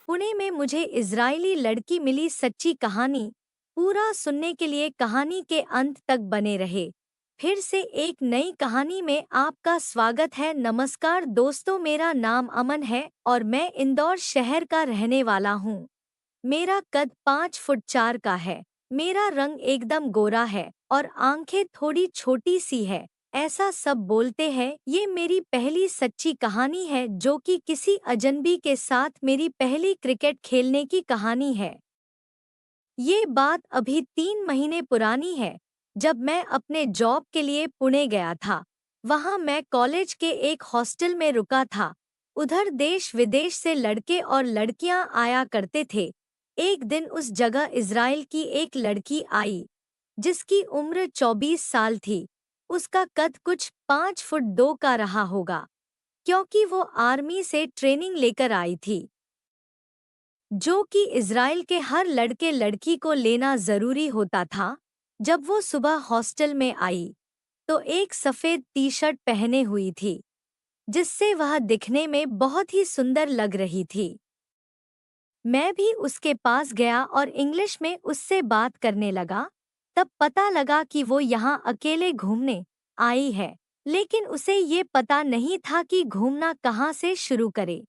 पुणे में मुझे इजरायली लड़की मिली सच्ची कहानी। पूरा सुनने के लिए कहानी के अंत तक बने रहे। फिर से एक नई कहानी में आपका स्वागत है। नमस्कार दोस्तों, मेरा नाम अमन है और मैं इंदौर शहर का रहने वाला हूँ। मेरा कद 5 फुट 4 का है। मेरा रंग एकदम गोरा है और आंखें थोड़ी छोटी सी है। ऐसा सब बोलते हैं। ये मेरी पहली सच्ची कहानी है, जो कि किसी अजनबी के साथ मेरी पहली क्रिकेट खेलने की कहानी है। ये बात अभी 3 महीने पुरानी है, जब मैं अपने जॉब के लिए पुणे गया था। वहाँ मैं कॉलेज के एक हॉस्टल में रुका था। उधर देश विदेश से लड़के और लड़कियां आया करते थे। एक दिन उस जगह इज़राइल की एक लड़की आई, जिसकी उम्र 24 साल थी। उसका कद कुछ 5 फुट 2 का रहा होगा, क्योंकि वो आर्मी से ट्रेनिंग लेकर आई थी, जो कि इज़राइल के हर लड़के लड़की को लेना ज़रूरी होता था। जब वो सुबह हॉस्टल में आई, तो एक सफ़ेद टी शर्ट पहने हुई थी, जिससे वह दिखने में बहुत ही सुंदर लग रही थी। मैं भी उसके पास गया और इंग्लिश में उससे बात करने लगा। तब पता लगा कि वो यहाँ अकेले घूमने आई है, लेकिन उसे ये पता नहीं था कि घूमना कहाँ से शुरू करे।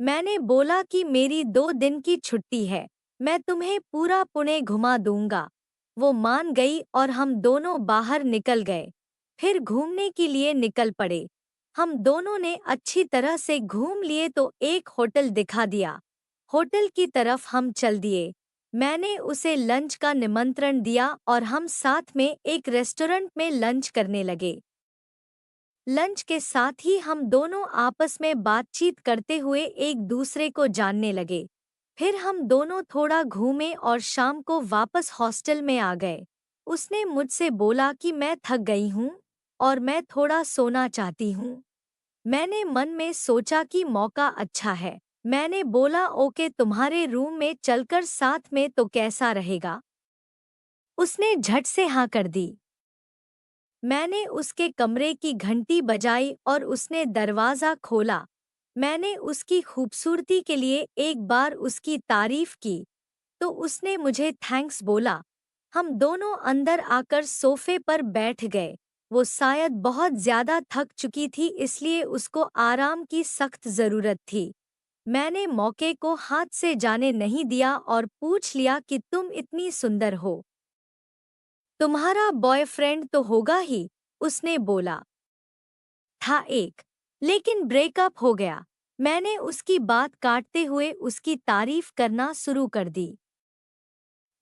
मैंने बोला कि मेरी 2 दिन की छुट्टी है, मैं तुम्हें पूरा पुणे घुमा दूंगा। वो मान गई और हम दोनों बाहर निकल गए। फिर घूमने के लिए निकल पड़े। हम दोनों ने अच्छी तरह से घूम लिए तो एक होटल दिखा दिया। होटल की तरफ हम चल दिए। मैंने उसे लंच का निमंत्रण दिया और हम साथ में एक रेस्टोरेंट में लंच करने लगे। लंच के साथ ही हम दोनों आपस में बातचीत करते हुए एक दूसरे को जानने लगे। फिर हम दोनों थोड़ा घूमे और शाम को वापस हॉस्टल में आ गए। उसने मुझसे बोला कि मैं थक गई हूँ और मैं थोड़ा सोना चाहती हूँ। मैंने मन में सोचा कि मौका अच्छा है। मैंने बोला, ओके, तुम्हारे रूम में चलकर साथ में तो कैसा रहेगा? उसने झट से हाँ कर दी। मैंने उसके कमरे की घंटी बजाई और उसने दरवाज़ा खोला। मैंने उसकी खूबसूरती के लिए एक बार उसकी तारीफ की, तो उसने मुझे थैंक्स बोला। हम दोनों अंदर आकर सोफे पर बैठ गए। वो शायद बहुत ज़्यादा थक चुकी थी, इसलिए उसको आराम की सख्त ज़रूरत थी। मैंने मौके को हाथ से जाने नहीं दिया और पूछ लिया कि तुम इतनी सुंदर हो, तुम्हारा बॉयफ्रेंड तो होगा ही? उसने बोला था एक, लेकिन ब्रेकअप हो गया। मैंने उसकी बात काटते हुए उसकी तारीफ करना शुरू कर दी।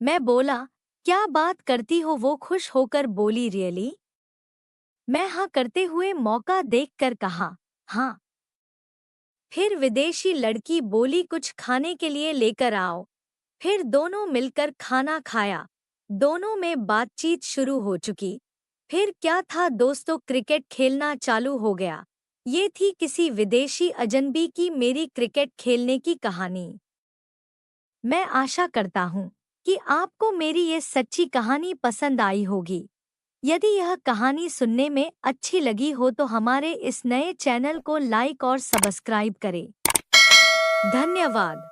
मैं बोला, क्या बात करती हो? वो खुश होकर बोली, रियली? मैं हाँ करते हुए मौका देखकर कहा, हाँ। फिर विदेशी लड़की बोली, कुछ खाने के लिए लेकर आओ। फिर दोनों मिलकर खाना खाया। दोनों में बातचीत शुरू हो चुकी। फिर क्या था दोस्तों, क्रिकेट खेलना चालू हो गया। ये थी किसी विदेशी अजनबी की मेरी क्रिकेट खेलने की कहानी। मैं आशा करता हूँ कि आपको मेरी ये सच्ची कहानी पसंद आई होगी। यदि यह कहानी सुनने में अच्छी लगी हो तो हमारे इस नए चैनल को लाइक और सब्सक्राइब करें। धन्यवाद।